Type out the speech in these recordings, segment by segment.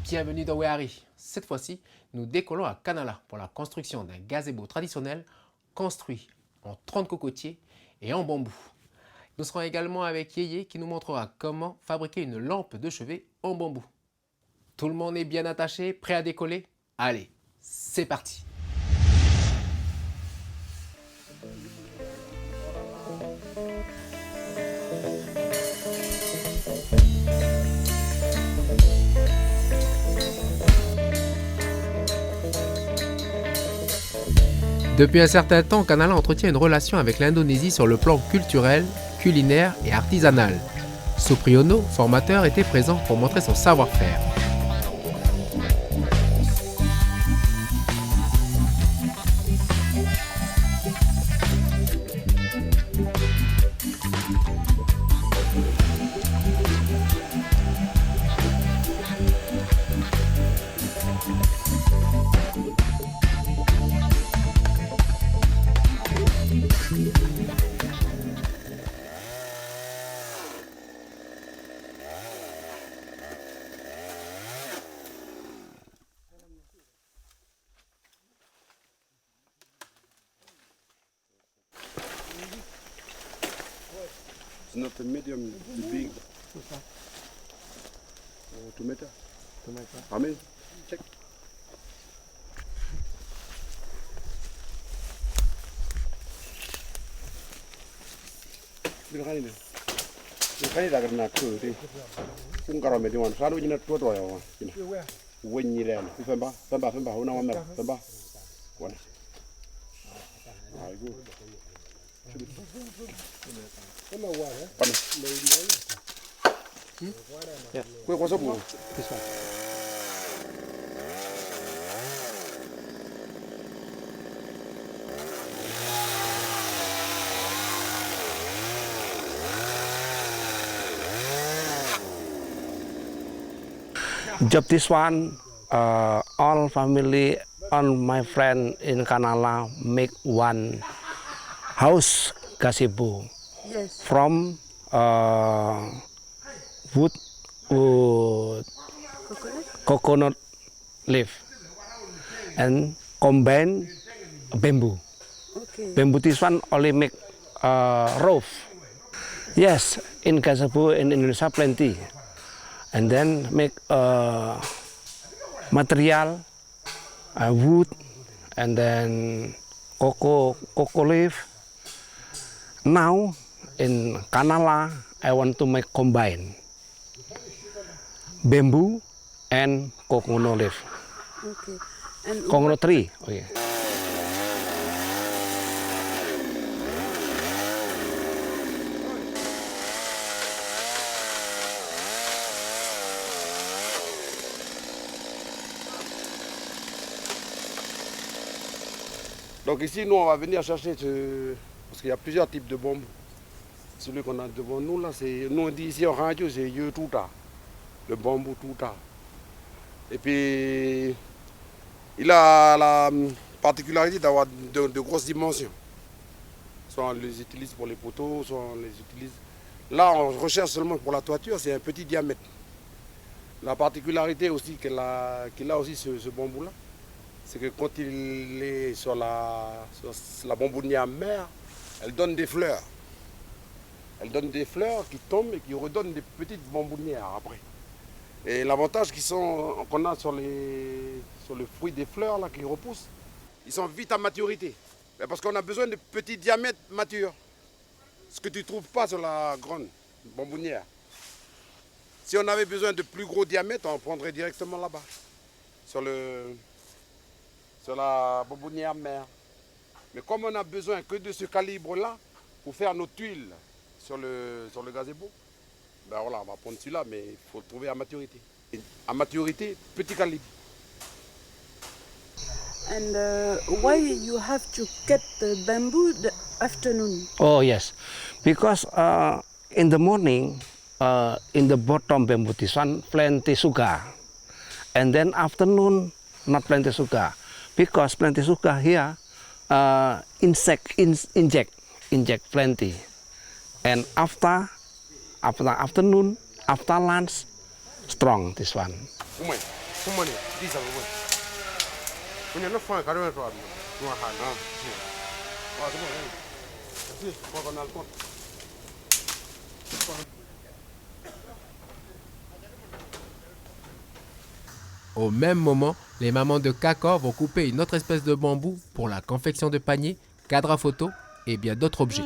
Bienvenue dans Wehari. Cette fois-ci, nous décollons à Kanala pour la construction d'un gazebo traditionnel construit en 30 cocotiers et en bambou. Nous serons également avec Yeye qui nous montrera comment fabriquer une lampe de chevet en bambou. Tout le monde est bien attaché, prêt à décoller? Allez, c'est parti! Depuis un certain temps, Kanala entretient une relation avec l'Indonésie sur le plan culturel, culinaire et artisanal. Supriyono, formateur, était présent pour montrer son savoir-faire. It's not a medium, the big. Tomato. How many? Check. Bilkani dah kena tu ti. Kungkara medium one. Selalu jenis tua ya wan. Wenyi len. Femba. Una wan femba. Wan. Ayo. Kue kuasa bu. Job this one, all family, all my friend in Kanala make one house gazebo. Yes. From wood, coconut leaf and combine bamboo. Okay. Bamboo this one only make roof. Yes, in gazebo in Indonesia plenty. And then make material, wood, and then cocoa leaf. Now in Kanala, I want to make combine bamboo and coconut leaf. Okay. And Coconut tree. Okay. Donc ici, nous, on va venir chercher parce qu'il y a plusieurs types de bambou. Celui qu'on a devant nous, là, c'est, nous on dit ici en radio, c'est Yeu Tuta, le bambou Tuta. Et puis, il a la particularité d'avoir de grosses dimensions. Soit on les utilise pour les poteaux, soit on les utilise... Là, on recherche seulement pour la toiture, c'est un petit diamètre. La particularité aussi qu'il a aussi ce bambou-là, c'est que quand il est sur la bambouinière mère, elle donne des fleurs. Elle donne des fleurs qui tombent et qui redonnent des petites bambouinières après. Et l'avantage qu'on a sur le fruit des fleurs là, qui repoussent, ils sont vite à maturité. Mais parce qu'on a besoin de petits diamètres matures. Ce que tu ne trouves pas sur la grande bambouinière. Si on avait besoin de plus gros diamètres, on prendrait directement là-bas. Sur la bambouinière mère. Mais comme on a besoin que de ce calibre-là pour faire nos tuiles sur le gazebo, ben voilà, on va prendre celui-là, mais il faut le trouver à maturité. Et à maturité, petit calibre. and why you have to cut the bamboo the afternoon? Oh yes, because in the morning, in the bottom bamboo this one plenty sugar, and then afternoon not plenty sugar, because plenty sugar here inject plenty, and after afternoon, after lunch, strong this one. comment dire, 10 à peu près. On est 983. Nous, ah, non. Ah, c'est bon, hein. Merci, je crois qu'on a le compte. Au même moment, les mamans de Kakor vont couper une autre espèce de bambou pour la confection de paniers, cadres à photo et bien d'autres objets.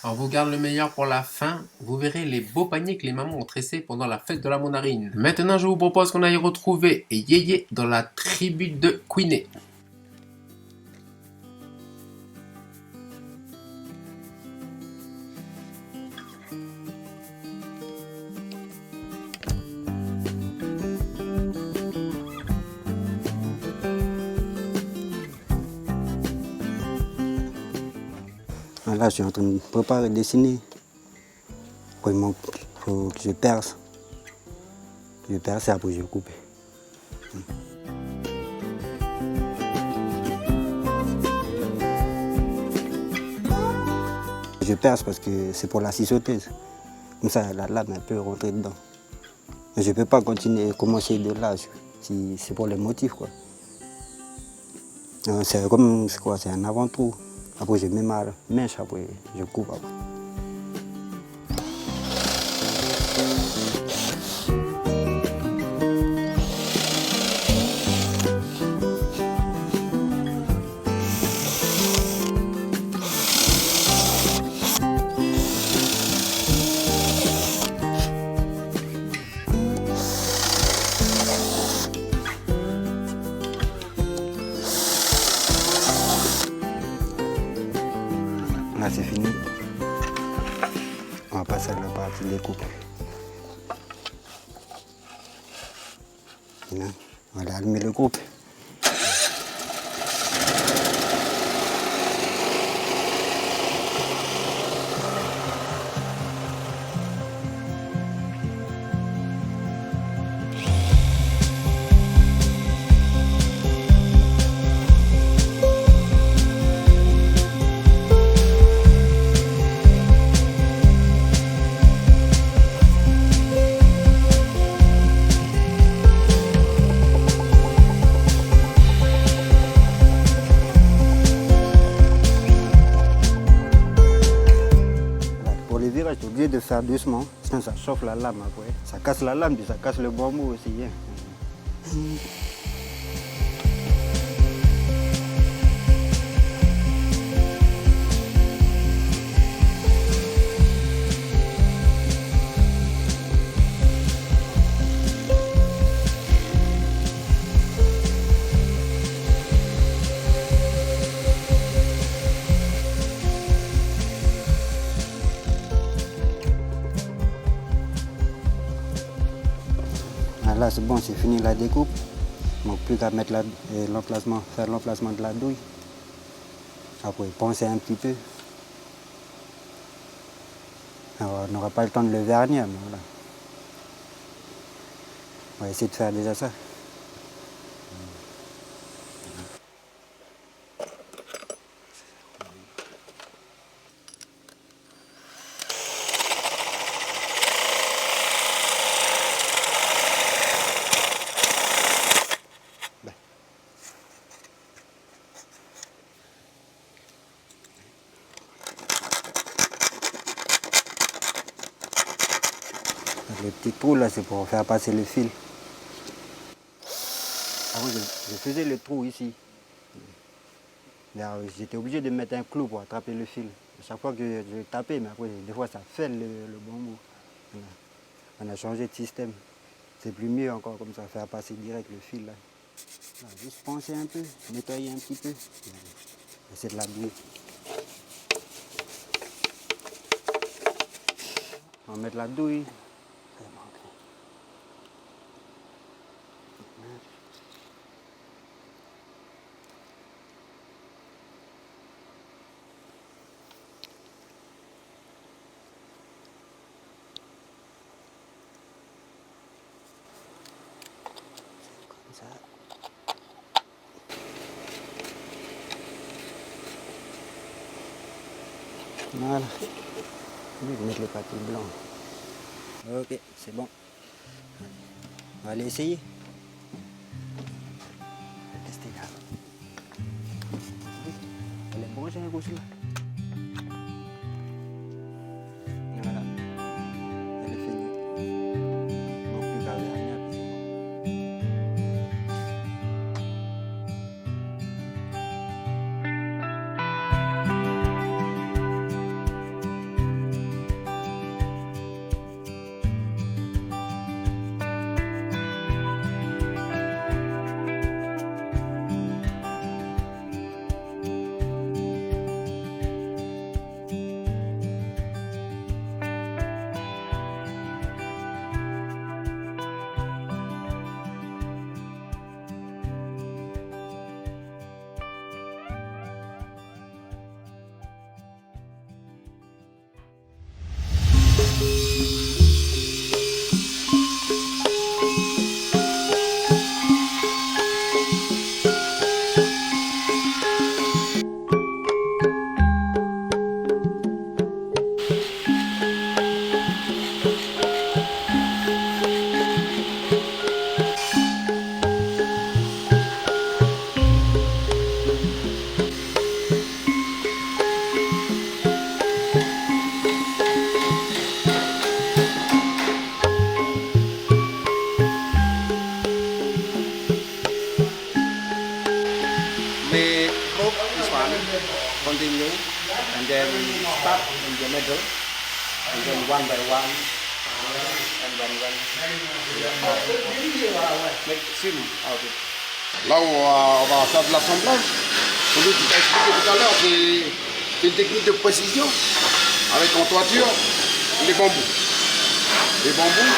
On vous garde le meilleur pour la fin. Vous verrez les beaux paniers que les mamans ont tressés pendant la fête de la mandarine. Maintenant, je vous propose qu'on aille retrouver Yéyé dans la tribu de Kouiné. Là, je suis en train de préparer, dessiner. Après, il faut que je perce. Je perce et après, je coupe. Je perce parce que c'est pour la scie sauteuse. Comme ça, la lame peut rentrer dedans. Mais je ne peux pas continuer à commencer de là si c'est pour les motifs, quoi. C'est comme, c'est quoi, c'est un avant-trou. Après, je mets ma mèche, après, je coupe. Après. c'est fini. On va passer à la partie découpe. Là, on va aller allumer le groupe. Tu es obligé de faire doucement, sinon ça chauffe la lame après. Ça casse la lame, puis ça casse le bambou aussi. Hein. Là c'est bon, c'est fini la découpe. Il ne manque plus qu'à mettre l'emplacement, faire l'emplacement de la douille. Après poncer un petit peu. Alors, on n'aura pas le temps de le vernir, mais voilà. On va essayer de faire déjà ça. Les petites trous là, c'est pour faire passer le fil. Avant, je faisais le trou ici. J'étais obligé de mettre un clou pour attraper le fil. À chaque fois que je tapais, mais après, des fois, ça fêle le bambou. On a changé de système. C'est plus mieux encore comme ça, faire passer direct le fil là. Juste poncer un peu, nettoyer un petit peu. C'est de la douille. On va mettre la douille. Voilà. Je vais mettre les papiers blancs. Ok, c'est bon. On va aller essayer. Tester là. Elle est branchée un coup là. Voilà. Elle est finie. Non plus qu'à vernir, puis c'est bon. Continue and then start in the middle and then one by one and make film out of it. Là où on va faire de l'assemblage, celui qui t'a expliqué tout à l'heure, C'est une technique de précision avec en toiture les bambous. Les bambous,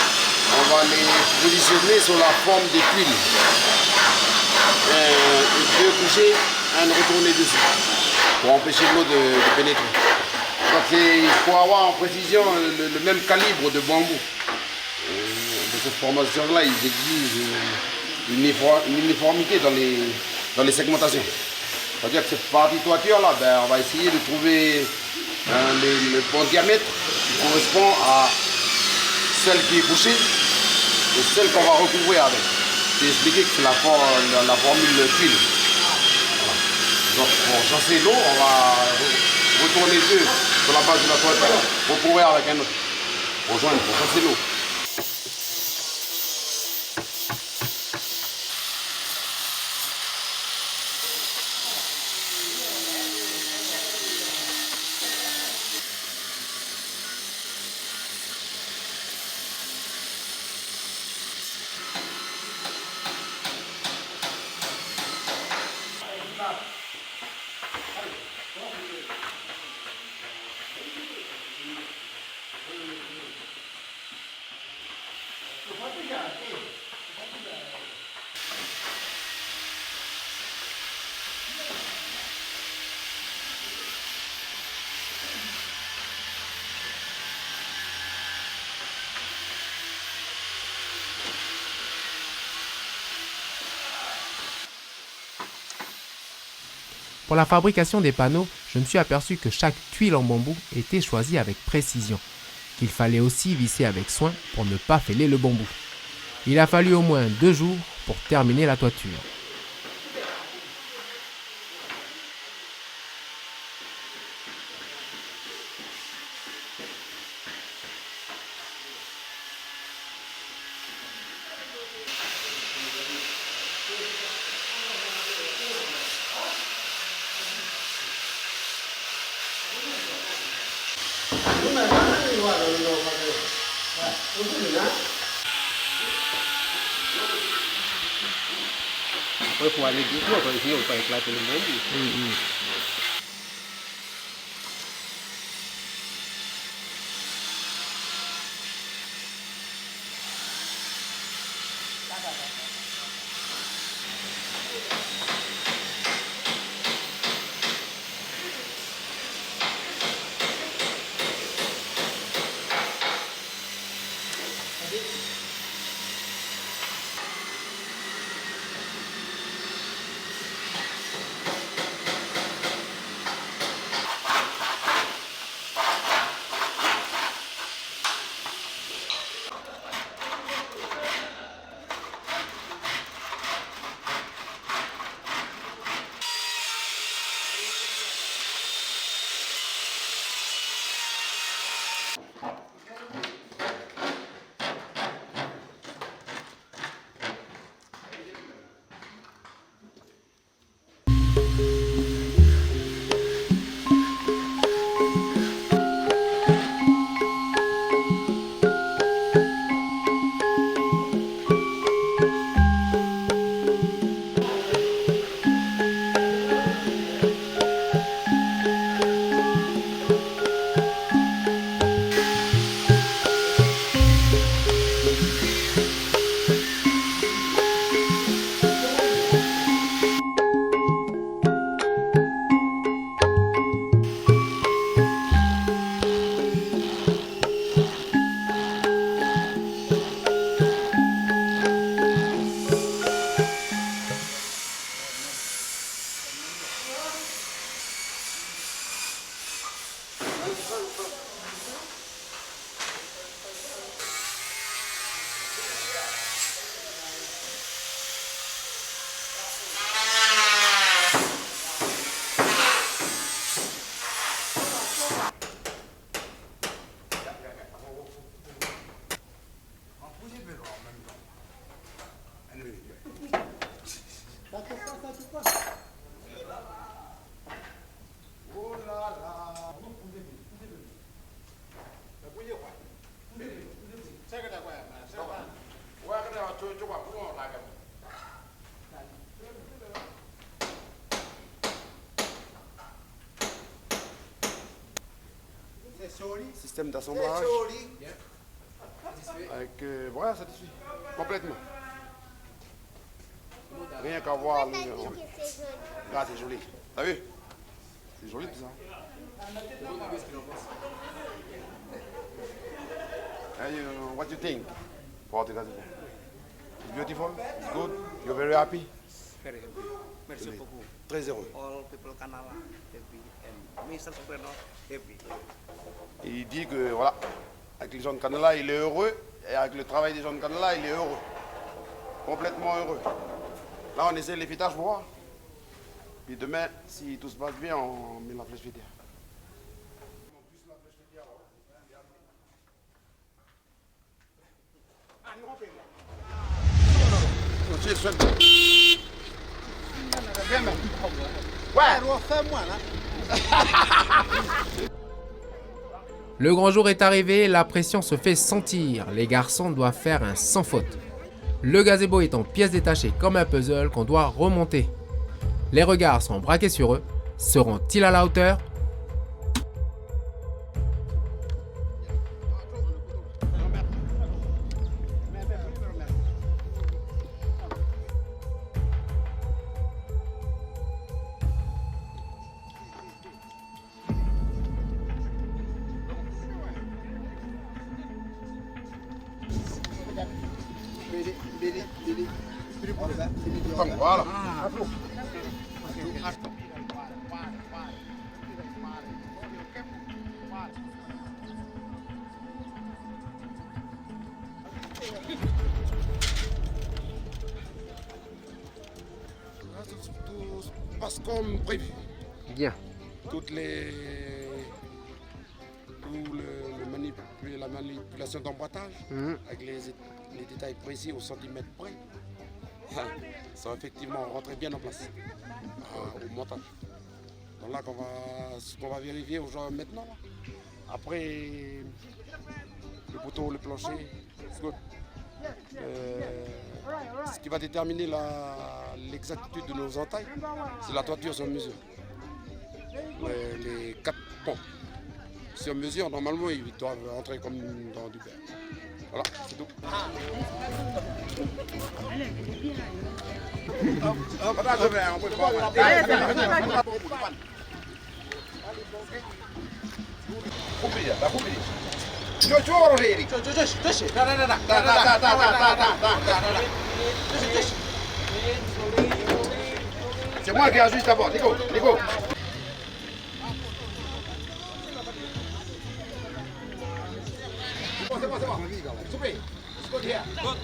on va les positionner sur la forme des tuiles. Deux couchés, un retourné dessus pour empêcher l'eau de pénétrer. Donc il faut avoir en précision le même calibre de bambou. De cette formation-là, ils exigent une uniformité dans les segmentations. C'est-à-dire que cette partie toiture-là, ben, on va essayer de trouver le bon diamètre qui correspond à celle qui est couchée et celle qu'on va recouvrir avec. J'ai expliqué que c'est la formule tuile. Voilà. Donc pour chasser l'eau, on va retourner deux sur la base de la toiture, recouvrir avec un autre, pour chasser l'eau. Pour la fabrication des panneaux, je me suis aperçu que chaque tuile en bambou était choisie avec précision, qu'il fallait aussi visser avec soin pour ne pas fêler le bambou. Il a fallu au moins 2 jours pour terminer la toiture. Après, il faut aller doucement, parce que sinon, on peut éclater le bambou. Système d'assemblage. Avec, voilà, satisfait. Complètement. Rien qu'à voir. Regarde, c'est joli. T'as vu? C'est joli tout ça. What do you think about the gazebo? It's beautiful, it's good, you're very happy? Very happy. Merci beaucoup. Très heureux. All people Canala happy and Mr. Superno happy. Et il dit que voilà, avec les gens de Canala, il est heureux, et avec le travail des gens de Canala, il est heureux. Complètement heureux. Là, on essaie l'effetage pour voir. Puis demain, si tout se passe bien, on met la flèche fétière. Le grand jour est arrivé, la pression se fait sentir. Les garçons doivent faire un sans faute. Le gazebo est en pièces détachées comme un puzzle qu'on doit remonter. Les regards sont braqués sur eux. Seront-ils à la hauteur ? Voilà. Tout passe comme prévu. Bien. La manipulation d'emboîtage, avec les détails précis au centimètre près, ça va effectivement rentrer bien en place au montage. Donc là, ce qu'on va vérifier maintenant. Là. Après, le poteau, le plancher, ce qui va déterminer l'exactitude de nos entailles, c'est la toiture sur mesure. Les 4 ponts. Sur mesure, normalement, ils doivent entrer comme dans du verre. Voilà, c'est tout. C'est moi qui ajuste d'abord, Nico. C'est bon. Super. It's good here. Good.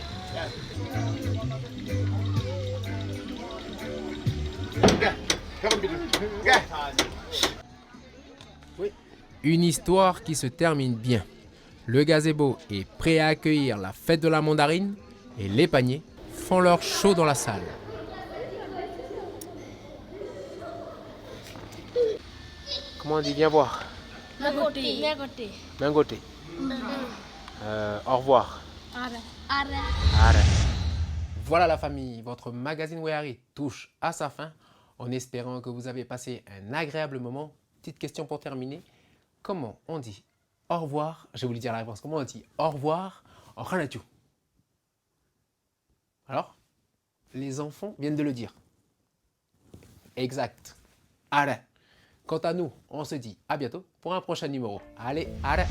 Oui. Une histoire qui se termine bien. Le gazebo est prêt à accueillir la fête de la mandarine et les paniers font leur show dans la salle. Comment on dit viens voir? Mengoté. Au revoir. Voilà la famille, votre magazine Wehari touche à sa fin en espérant que vous avez passé un agréable moment. Petite question pour terminer. Comment on dit au revoir? Je vais vous dire la réponse. Comment on dit au revoir en Khanatu? Alors, les enfants viennent de le dire. Exact. Allez. Quant à nous, on se dit à bientôt pour un prochain numéro. Allez, allez.